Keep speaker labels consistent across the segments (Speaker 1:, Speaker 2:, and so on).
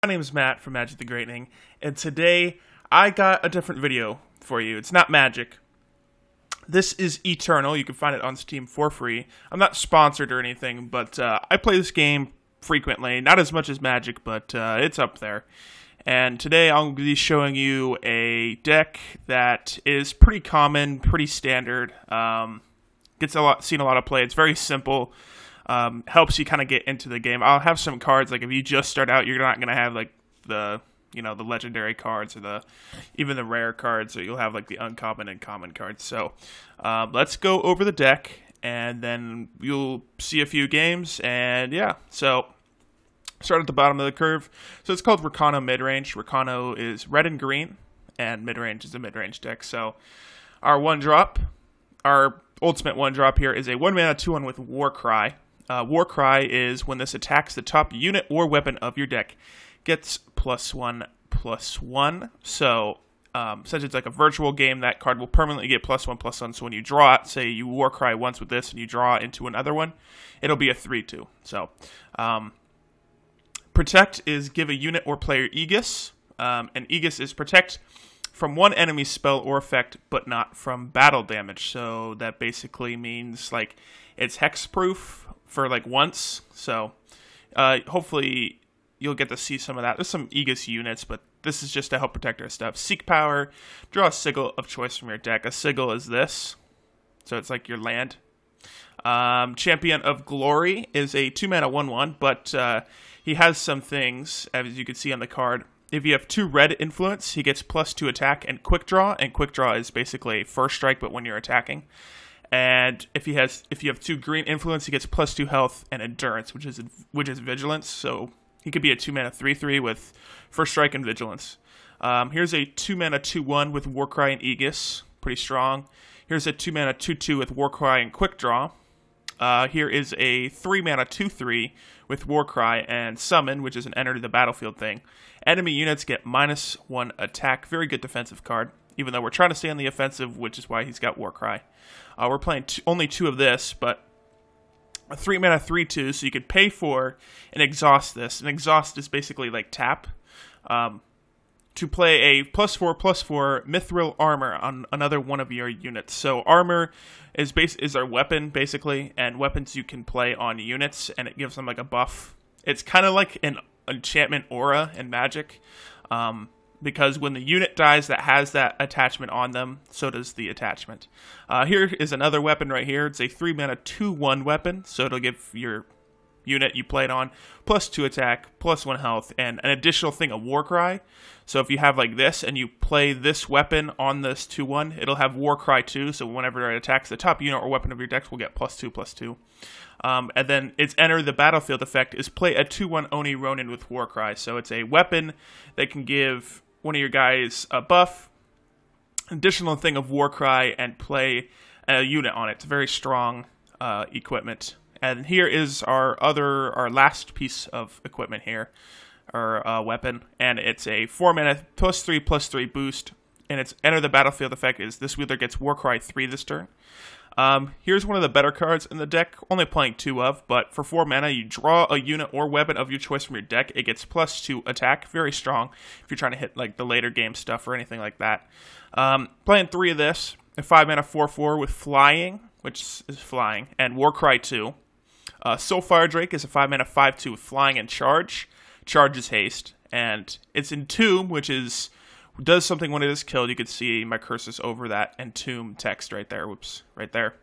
Speaker 1: name's Matt from Magic the Greatening, and today I got a different video for you. It's not Magic. This is Eternal. You can find it on Steam for free. I'm not sponsored or anything, but I play this game frequently. Not as much as Magic, but it's up there. And today I'll be showing you a deck that is pretty common, pretty standard. Seen a lot of play. It's very simple. Helps you kind of get into the game. I'll have some cards, like if you just start out, you're not going to have like the legendary cards or even the rare cards, so you'll have like the uncommon and common cards. So let's go over the deck, and then you'll see a few games, and yeah. So start at the bottom of the curve. So it's called Rakano Midrange. Rakano is red and green, and Midrange is a midrange deck. So our our ultimate 1-drop here is a 1-mana 2/1 with Warcry. Warcry is when this attacks the top unit or weapon of your deck, gets +1/+1. So, since it's like a virtual game, that card will permanently get +1/+1. So when you draw it, say you Warcry once with this and you draw into another one, it'll be a 3/2. So, Protect is give a unit or player Aegis. And Aegis is protect from one enemy spell or effect, but not from battle damage. So that basically means like it's hexproof for like once. So hopefully you'll get to see some of that. There's some Aegis units, but this is just to help protect our stuff. Seek power, draw a sigil of choice from your deck. A sigil is this, so it's like your land. Champion of Glory is a 2-mana 1/1, but he has some things, as you can see on the card. If you have 2 red influence, he gets +2 attack and quick draw is basically first strike, but when you're attacking. And if you have 2 green influence, he gets +2 health and endurance, which is vigilance. So he could be a 2-mana 3/3 with first strike and vigilance. Here's a 2-mana 2/1 with Warcry and Aegis, pretty strong. Here's a 2-mana 2/2 with Warcry and quick draw. Here is a 3-mana 2/3 with Warcry and Summon, which is an enter to the battlefield thing. Enemy units get -1 attack. Very good defensive card, even though we're trying to stay on the offensive, which is why he's got Warcry. We're playing only 2 of this, but a 3-mana 3/2, so you could pay for and exhaust this. And exhaust is basically like tap. To play a +4/+4 Mithril Armor on another one of your units. So armor is our weapon, basically, and weapons you can play on units, and it gives them like a buff. It's kind of like an enchantment aura in Magic, because when the unit dies that has that attachment on them, so does the attachment. Here is another weapon right here. It's a 3-mana 2/1 weapon, so it'll give your unit you played on +2 attack, +1 health, and an additional thing, a Warcry. So if you have like this and you play this weapon on this 2/1, it'll have Warcry too, so whenever it attacks the top unit or weapon of your deck will get +2/+2. And then its enter the battlefield effect is play a 2/1 Oni Ronin with Warcry. So it's a weapon that can give one of your guys a buff, additional thing of Warcry, and play a unit on it. It's very strong equipment. And here is our last piece of equipment here, or weapon, and it's a 4-mana +3/+3 boost, and its enter the battlefield effect is this wielder gets Warcry 3 this turn. Here's one of the better cards in the deck, only playing 2 of, but for 4 mana, you draw a unit or weapon of your choice from your deck. It gets +2 attack, very strong if you're trying to hit like the later game stuff or anything like that. Playing 3 of this, a 5-mana 4/4 with Flying, which is flying, and Warcry 2. Soulfire Drake is a 5-mana 5/2 with Flying and Charge. Charge is haste, and it's Entomb, which does something when it is killed. You can see my cursor's over that Entomb text right there. Whoops, right there.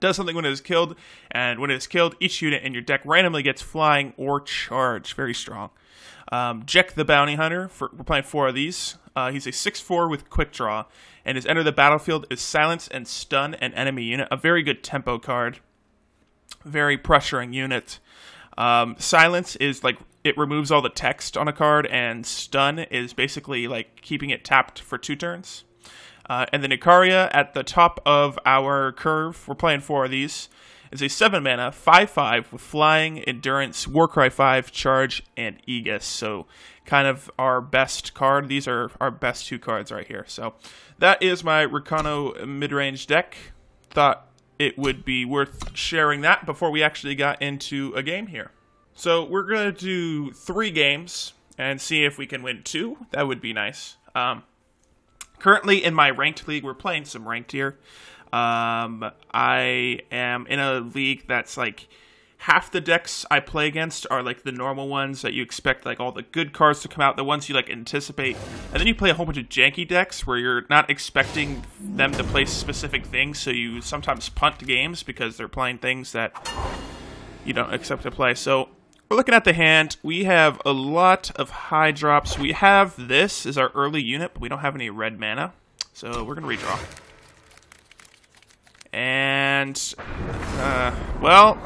Speaker 1: Does something when it is killed, and when it is killed, each unit in your deck randomly gets Flying or Charge. Very strong. Jekk the Bounty Hunter, we're playing 4 of these. He's a 6/4 with Quick Draw, and his enter the battlefield is Silence and Stun an enemy unit. A very good tempo card. Very pressuring unit. Silence is like it removes all the text on a card, and Stun is basically like keeping it tapped for 2 turns. And then Icaria at the top of our curve, we're playing 4 of these, is a 7-mana 5/5 with Flying, Endurance, Warcry 5, Charge, and Aegis. So kind of our best card. These are our best 2 cards right here. So that is my Rakano midrange deck. Thought it would be worth sharing that before we actually got into a game here. So we're going to do 3 games. and see if we can win 2. That would be nice. Currently in my ranked league, we're playing some ranked here. I am in a league that's like half the decks I play against are like the normal ones that you expect, like all the good cards to come out, the ones you like anticipate, and then you play a whole bunch of janky decks where you're not expecting them to play specific things, so you sometimes punt games because they're playing things that you don't expect to play. So we're looking at the hand. We have a lot of high drops. We have this as our early unit, but we don't have any red mana, so we're gonna redraw. And well,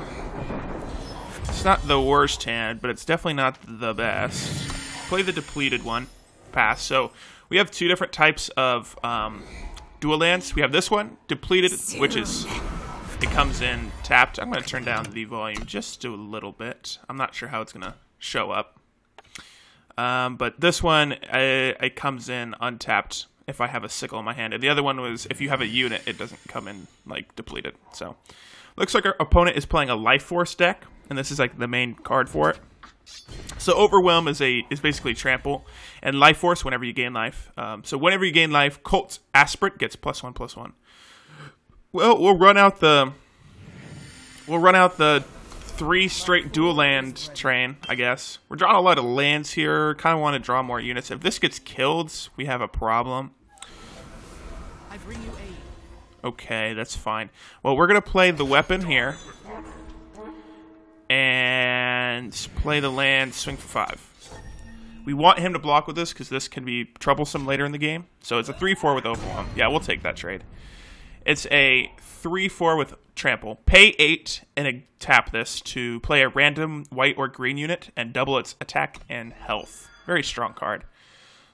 Speaker 1: it's not the worst hand, but it's definitely not the best. Play the depleted one. Pass. So we have 2 different types of dual lands. We have this one, depleted, which is, it comes in tapped. I'm going to turn down the volume just a little bit. I'm not sure how it's going to show up. But this one, it comes in untapped if I have a sickle in my hand. And the other one was, if you have a unit, it doesn't come in, like, depleted. So looks like our opponent is playing a Life Force deck, and this is like the main card for it. So Overwhelm is basically trample, and Life Force whenever you gain life. So whenever you gain life, Cult Aspirate gets +1/+1. Well, we'll run out the 3 straight dual land train, I guess. We're drawing a lot of lands here. Kind of want to draw more units. If this gets killed, we have a problem.
Speaker 2: I bring you aid.
Speaker 1: Okay, that's fine. Well, we're going to play the weapon here. And play the land, swing for 5. We want him to block with this because this can be troublesome later in the game. So it's a 3/4 with Overwhelm. Yeah, we'll take that trade. It's a 3/4 with trample. Pay 8 and tap this to play a random white or green unit and double its attack and health. Very strong card.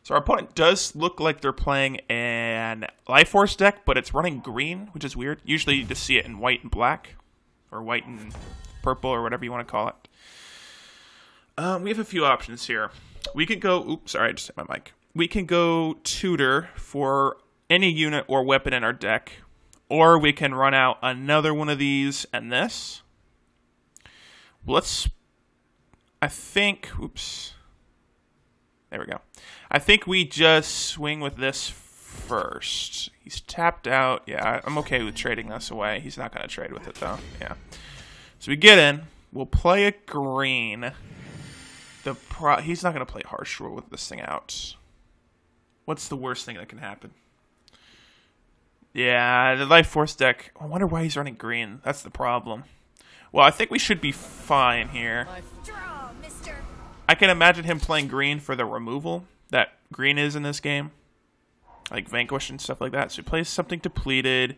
Speaker 1: So our opponent does look like they're playing an Life Force deck, but it's running green, which is weird. Usually you just see it in white and black, or white and purple, or whatever you want to call it. We have a few options here. We could go, oops, sorry, I just hit my mic. We can go tutor for any unit or weapon in our deck, or we can run out another one of these and this. I think, oops. There we go. I think we just swing with this first. He's tapped out. Yeah, I'm okay with trading this away. He's not going to trade with it, though. Yeah. So we get in. We'll play a green. He's not going to play Harsh Rule with this thing out. What's the worst thing that can happen? Yeah, the Life Force deck. I wonder why he's running green. That's the problem. Well, I think we should be fine here.
Speaker 2: Draw, mister.
Speaker 1: I can imagine him playing green for the removal that green is in this game. Like Vanquish and stuff like that. So he plays something depleted.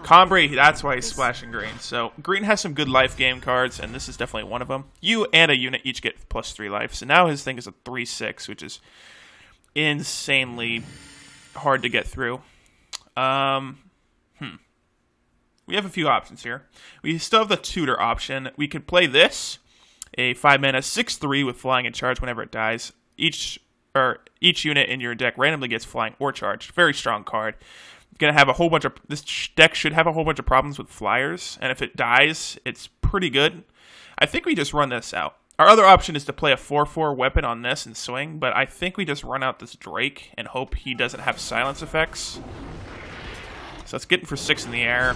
Speaker 1: Combray, that's why he's splashing green. So green has some good life game cards, and this is definitely one of them. You and a unit each get +3 life. So now his thing is a 3/6, which is insanely hard to get through. We have a few options here. We still have the tutor option. We could play this, a 5-mana 6/3 with flying and charge whenever it dies. Each unit in your deck randomly gets flying or charge. Very strong card. Gonna have a whole bunch of, this deck should have a whole bunch of problems with flyers, and if it dies, it's pretty good. I think we just run this out. Our other option is to play a 4/4 weapon on this and swing, but I think we just run out this Drake and hope he doesn't have silence effects. So let's get him for 6 in the air.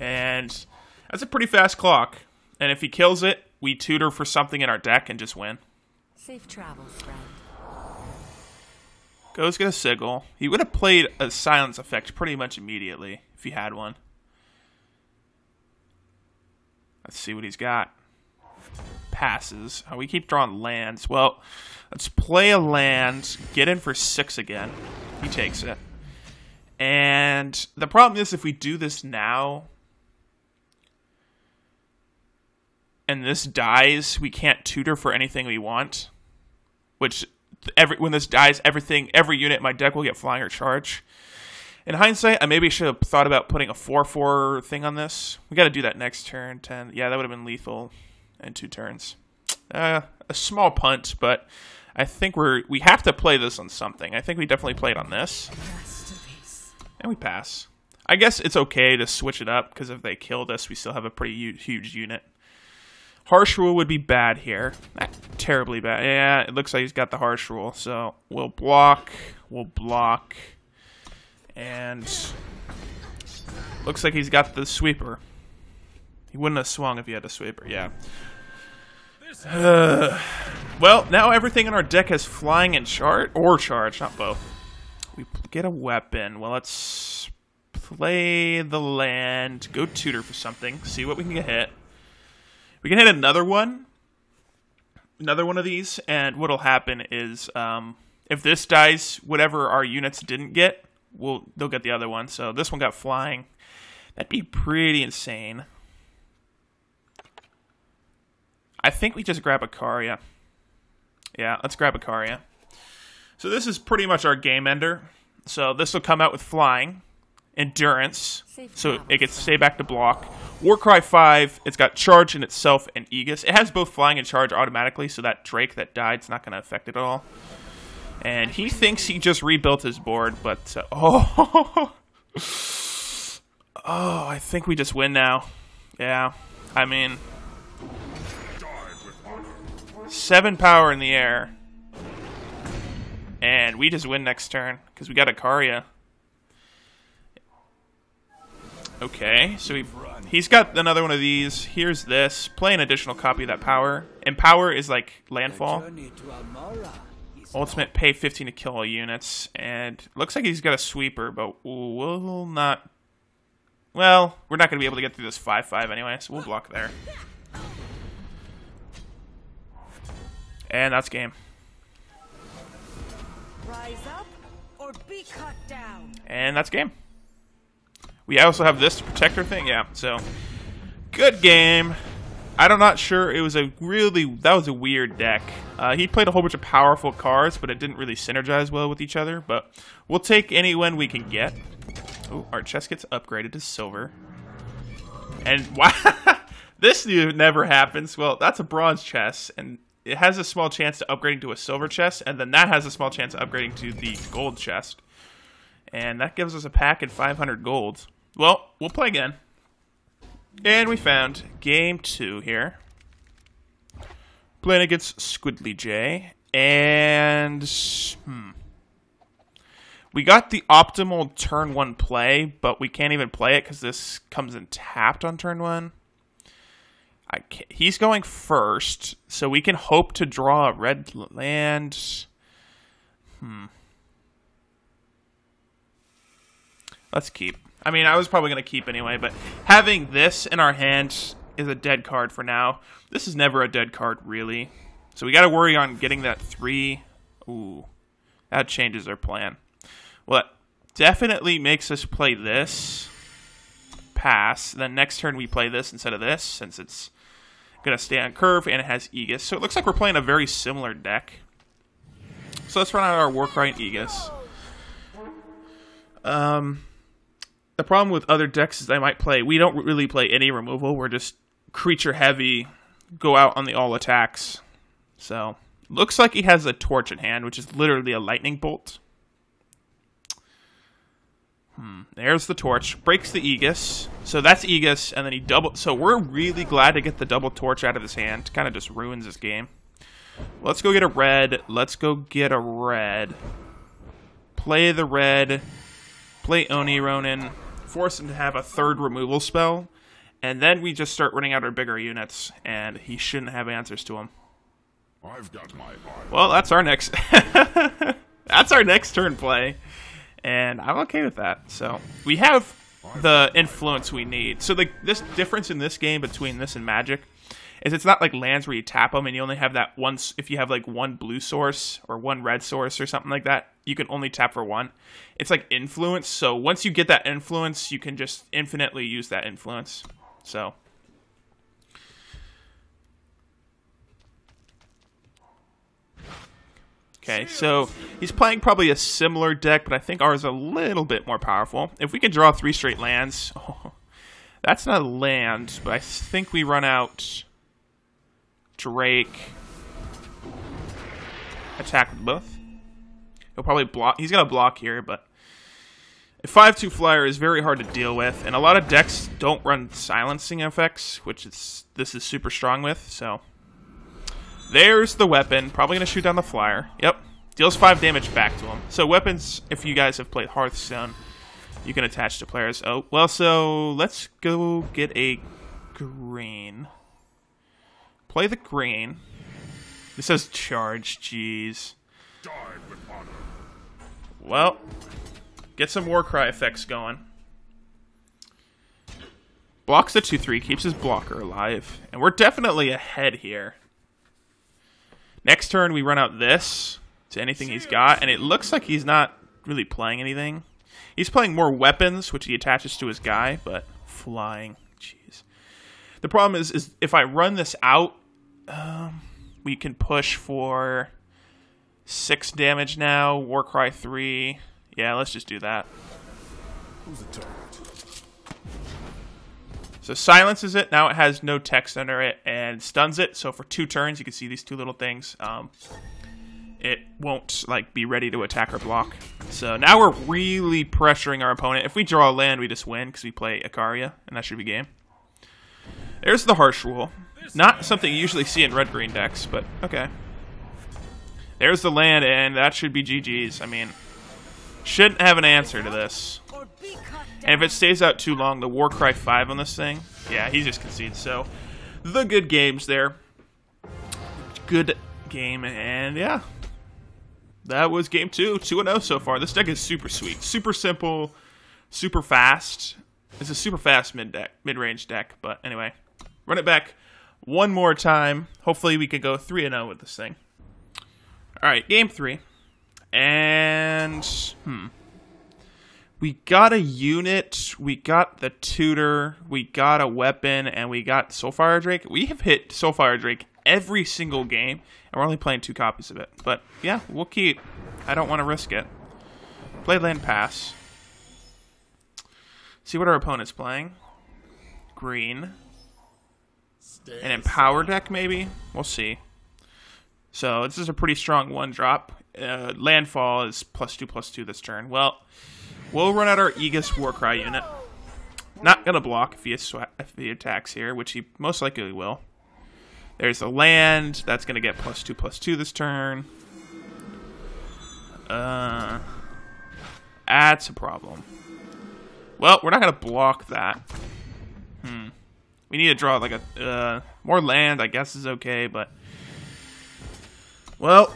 Speaker 1: And that's a pretty fast clock. And if he kills it, we tutor for something in our deck and just win.
Speaker 2: Safe travels, friend.
Speaker 1: Goes get a sigil. He would have played a silence effect pretty much immediately if he had one. Let's see what he's got. Passes. Oh, we keep drawing lands. Well, let's play a land. Get in for 6 again. He takes it. And the problem is if we do this now and this dies, we can't tutor for anything we want. Which, when this dies, every unit in my deck will get flying or charge. In hindsight, I maybe should have thought about putting a 4/4 thing on this. We got to do that next turn. 10. Yeah, that would have been lethal in 2 turns. A small punt, but I think we have to play this on something. I think we definitely play it on this. And we pass. I guess it's okay to switch it up, because if they killed us, we still have a pretty huge unit. Harsh Rule would be bad here. Terribly bad. Yeah, it looks like he's got the Harsh Rule. So we'll block. And looks like he's got the Sweeper. He wouldn't have swung if he had a Sweeper, yeah. Well, now everything in our deck has flying and charge. Or charge, not both. We get a weapon. Well, let's play the land. Go tutor for something. See what we can hit. We can hit another one. Another one of these. And what'll happen is, if this dies, whatever our units didn't get, they'll get the other one. So this one got flying. That'd be pretty insane. I think we just grab Icaria. Yeah, let's grab Icaria. So this is pretty much our game ender. So this will come out with flying, endurance, so it gets stay back to block. Warcry 5, it's got charge in itself and Aegis. It has both flying and charge automatically, so that Drake that died is not going to affect it at all. And he thinks he just rebuilt his board, but oh, I think we just win now. Yeah, I mean, 7 power in the air. And we just win next turn, because we got Icaria. Okay, so he's got another one of these. Here's this. Play an additional copy of that power. And power is like landfall. Ultimate, pay 15 to kill all units. And looks like he's got a Sweeper, but we'll not... Well, we're not going to be able to get through this 5-5 anyway, so we'll block there. And that's game.
Speaker 2: Rise up or be cut down.
Speaker 1: And that's game. We also have this to protect our thing. Yeah, so good game. I'm not sure. It was that was a weird deck. He played a whole bunch of powerful cards, but it didn't really synergize well with each other. But we'll take any win we can get. Oh, our chest gets upgraded to silver. And wow, this never happens. Well, that's a bronze chest, and it has a small chance to upgrading to a silver chest, and then that has a small chance of upgrading to the gold chest. And that gives us a pack and 500 gold. Well, we'll play again. And we found game 2 here. Playing against Squidly J. And we got the optimal turn 1 play, but we can't even play it because this comes in tapped on turn 1. He's going first, so we can hope to draw a red land. Let's keep. I mean, I was probably going to keep anyway, but having this in our hand is a dead card for now. This is never a dead card, really. So we got to worry on getting that 3. Ooh, that changes our plan. Well, it definitely makes us play this. Pass. Then next turn we play this instead of this, since it's going to stay on curve, and it has Aegis. So it looks like we're playing a very similar deck. So let's run out our Warcry and Aegis. The problem with other decks is we don't really play any removal. We're just creature heavy, go out on the all attacks. So, looks like he has a torch in hand, which is literally a lightning bolt. There's the torch. Breaks the Aegis. So that's Aegis, and then he double... So we're really glad to get the double torch out of his hand. Kind of just ruins his game. Let's go get a red. Play the red. Play Oni Ronin. Force him to have a 3rd removal spell. And then we just start running out our bigger units. And he shouldn't have answers to them.
Speaker 3: I've got my eye.
Speaker 1: Well, that's our next... that's our next turn play. And I'm okay with that. So we have the influence we need. So this difference in this game between this and Magic is it's not like lands where you tap them and you only have that once. If you have like 1 blue source or 1 red source or something like that, you can only tap for 1. It's like influence. So once you get that influence, you can just infinitely use that influence. So. Okay, so he's playing probably a similar deck, but I think ours is a little bit more powerful. If we can draw 3 straight lands, that's not a land, but I think we run out Drake, attack with both. He'll probably block. He's gonna block here, but A 5/2 flyer is very hard to deal with, and a lot of decks don't run silencing effects, which this is super strong with, so. There's the weapon. Probably going to shoot down the flyer. Yep. Deals 5 damage back to him. So weapons, if you guys have played Hearthstone, you can attach to players. Oh, well, so let's go get a green. Play the green. This says charge, jeez. Well, get some Warcry effects going. Blocks the 2/3, keeps his blocker alive. And we're definitely ahead here. Next turn, we run out this to anything he's got, and it looks like he's not really playing anything. He's playing more weapons, which he attaches to his guy, but flying, jeez. The problem is if I run this out, we can push for 6 damage now, Warcry 3. Yeah, let's just do that.
Speaker 3: Who's the target?
Speaker 1: So silences it. Now it has no text under it and stuns it. So for 2 turns, you can see these 2 little things. It won't like be ready to attack or block. So now we're really pressuring our opponent. If we draw a land, we just win because we play Icaria, and that should be game. There's the Harsh Rule. Not something you usually see in red-green decks, but okay. There's the land, and that should be GG's. I mean, shouldn't have an answer to this. And if it stays out too long, the Warcry 5 on this thing, yeah, he just concedes. So, the good games there. Good game, and yeah. That was game 2. 2-0 so far. This deck is super sweet. Super simple, super fast. It's a super fast mid-range deck, but anyway. Run it back one more time. Hopefully we can go 3-0 with this thing. Alright, game 3. And, we got a unit, we got the tutor, we got a weapon, and we got Soulfire Drake. We have hit Soulfire Drake every single game, and we're only playing 2 copies of it. But, yeah, we'll keep. I don't want to risk it. Play land pass. See what our opponent's playing. Green. An Empower deck, maybe? We'll see. So, this is a pretty strong 1-drop. Landfall is +2/+2 this turn. Well, we'll run out our Aegis Warcry unit. Not going to block if he attacks here, which he most likely will. There's a land. That's going to get +2/+2 this turn. That's a problem. Well, we're not going to block that. We need to draw like a more land, I guess is okay, but well,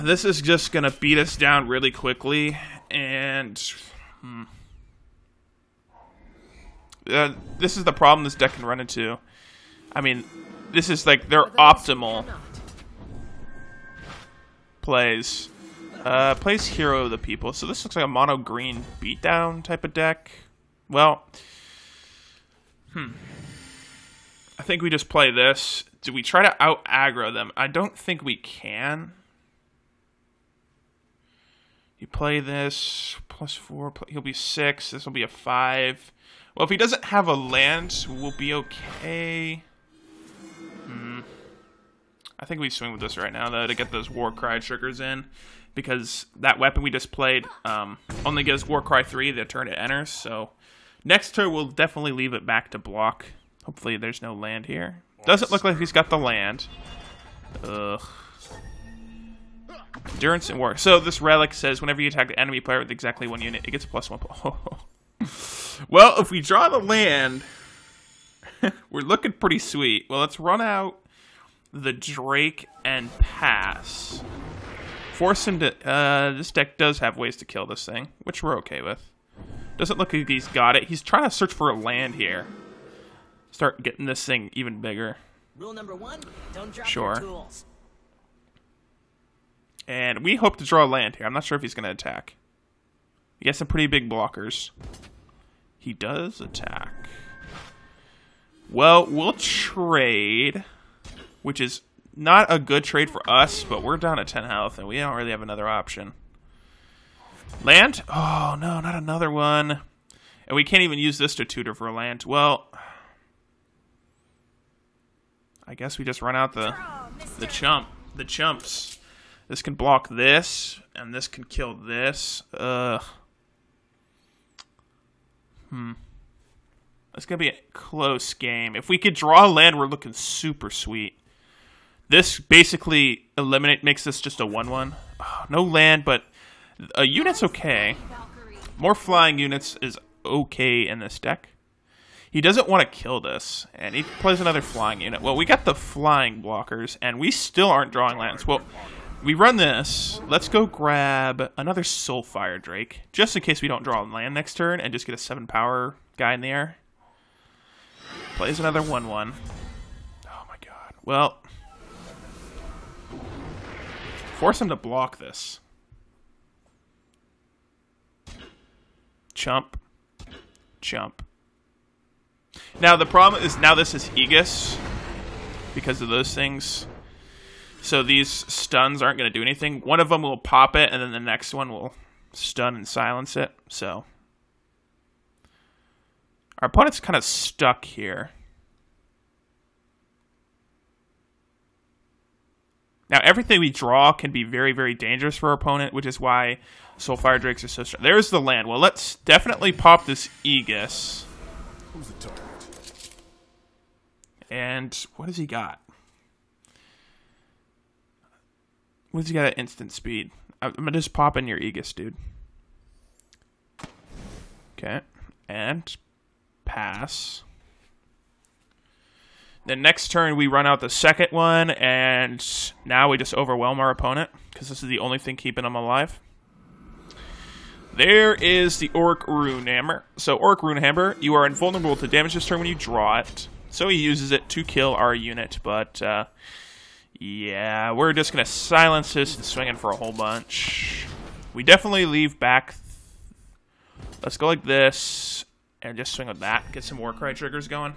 Speaker 1: this is just gonna beat us down really quickly, and this is the problem this deck can run into. I mean, this is like their optimal plays. Plays Hero of the People, so this looks like a mono green beatdown type of deck. Well, I think we just play this. Do we try to out-aggro them? I don't think we can. You play this, +4, he'll be 6, this will be a 5. Well, if he doesn't have a land, we'll be okay. I think we swing with this right now, though, to get those Warcry triggers in. Because that weapon we just played only gives Warcry 3 the turn it enters, so next turn we'll definitely leave it back to block. Hopefully there's no land here. Doesn't look like he's got the land. Ugh. Endurance and War. So this relic says whenever you attack the enemy player with exactly 1 unit, it gets a +1. Well, if we draw the land, we're looking pretty sweet. Well, let's run out the Drake and pass. Force him to... this deck does have ways to kill this thing, which we're okay with. Doesn't look like he's got it. He's trying to search for a land here. Start getting this thing even bigger.
Speaker 2: Rule number 1, don't drop your tools.
Speaker 1: And we hope to draw a land here. I'm not sure if he's going to attack. He has some pretty big blockers. He does attack. Well, we'll trade, which is not a good trade for us, but we're down at 10 health, and we don't really have another option. Land? Oh, no, not another one. And we can't even use this to tutor for a land. Well, I guess we just run out the chumps. This can block this, and this can kill this. It's going to be a close game. If we could draw a land, we're looking super sweet. This basically makes this just a 1-1. Oh, no land, but a unit's okay. More flying units is okay in this deck. He doesn't want to kill this, and he plays another flying unit. Well, we got the flying blockers, and we still aren't drawing lands. Well, we run this. Let's go grab another Soulfire Drake, just in case we don't draw a land next turn, and just get a 7-power guy in the air. Plays another 1-1. Oh my god. Well, force him to block this. Chump. Chump. Now, the problem is, now this is Aegis because of those things. So these stuns aren't going to do anything. One of them will pop it, and then the next one will stun and silence it. So our opponent's kind of stuck here. Now, everything we draw can be very, very dangerous for our opponent, which is why Soulfire Drakes are so strong. There's the land. Well, let's definitely pop this Aegis.
Speaker 3: Who's the target?
Speaker 1: And what has he got? What does he got at instant speed? I'm going to just pop in your Aegis, dude. Okay. And pass. Then next turn, we run out the second one, and now we just overwhelm our opponent, because this is the only thing keeping him alive. There is the Orc Runehammer. So, Orc Runehammer, you are invulnerable to damage this turn when you draw it. So he uses it to kill our unit, but, yeah, we're just going to silence this and swing in for a whole bunch. We definitely leave back. Let's go like this, and just swing with that. Get some Warcry triggers going.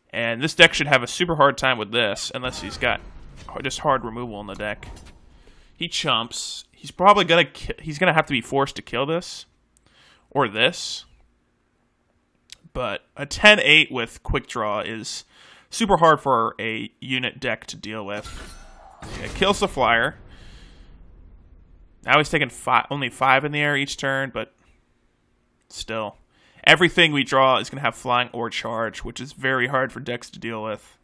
Speaker 1: And this deck should have a super hard time with this, unless he's got just hard removal in the deck. He chumps. He's probably gonna have to be forced to kill this, or this. But a 10-8 with quick draw is super hard for a unit deck to deal with. It kills the flyer. Now he's taking only 5 in the air each turn, but still. Everything we draw is going to have flying or charge, which is very hard for decks to deal with.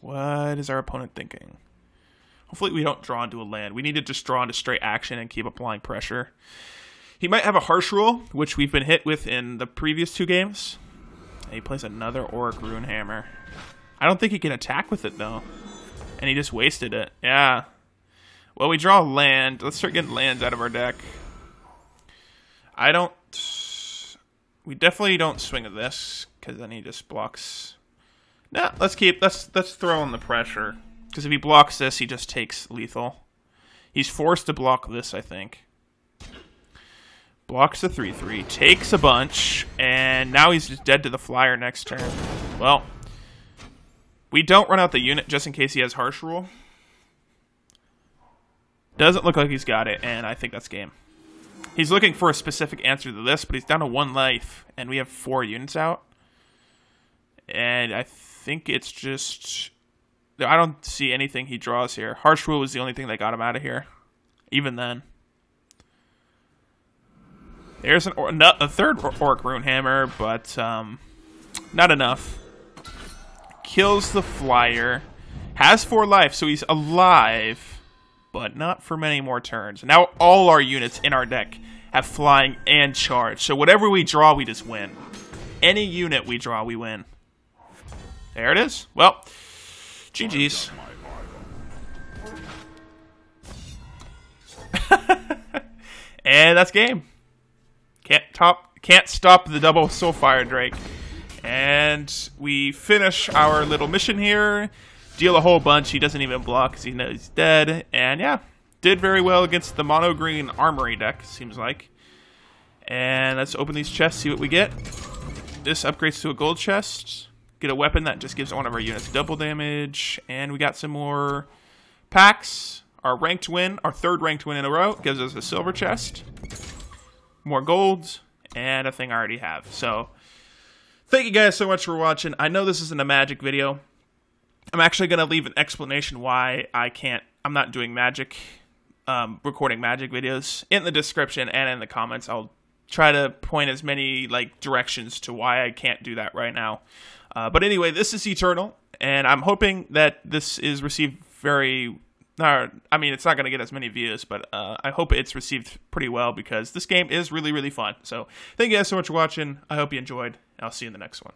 Speaker 1: What is our opponent thinking? Hopefully we don't draw into a land. We need to just draw into straight action and keep applying pressure. He might have a harsh rule, which we've been hit with in the previous 2 games. And he plays another Orc Runehammer. I don't think he can attack with it, though. And he just wasted it. Yeah. Well, we draw land. Let's start getting lands out of our deck. We definitely don't swing at this, because then he just blocks. Nah, let's throw in the pressure. Because if he blocks this, he just takes lethal. He's forced to block this, I think. Blocks the 3/3, takes a bunch, and now he's just dead to the flyer next turn. Well, we don't run out the unit just in case he has harsh rule. Doesn't look like he's got it, and I think that's game. He's looking for a specific answer to this, but he's down to 1 life, and we have 4 units out. And I think it's just... I don't see anything he draws here. Harsh Rule was the only thing that got him out of here. Even then. There's a third Orc Runehammer, but not enough. Kills the flyer. Has 4 life, so he's alive. But not for many more turns. Now all our units in our deck have flying and charge. So whatever we draw, we just win. Any unit we draw, we win. There it is. Well, GG's. And that's game. Can't stop the double Soulfire Drake. And we finish our little mission here. Deal a whole bunch. He doesn't even block because he knows he's dead. And yeah, did very well against the mono green armory deck, seems like. And let's open these chests, see what we get. This upgrades to a gold chest. Get a weapon that just gives one of our units double damage. And we got some more packs. Our ranked win, our 3rd ranked win in a row, gives us a silver chest. More golds, and a thing I already have. So, thank you guys so much for watching. I know this isn't a magic video. I'm actually going to leave an explanation why I'm not doing magic recording Magic videos in the description and in the comments. I'll try to point as many like directions to why I can't do that right now. But anyway, this is Eternal, and I'm hoping that this is received very... I mean, it's not going to get as many views, but I hope it's received pretty well because this game is really, really fun. So thank you guys so much for watching. I hope you enjoyed. I'll see you in the next one.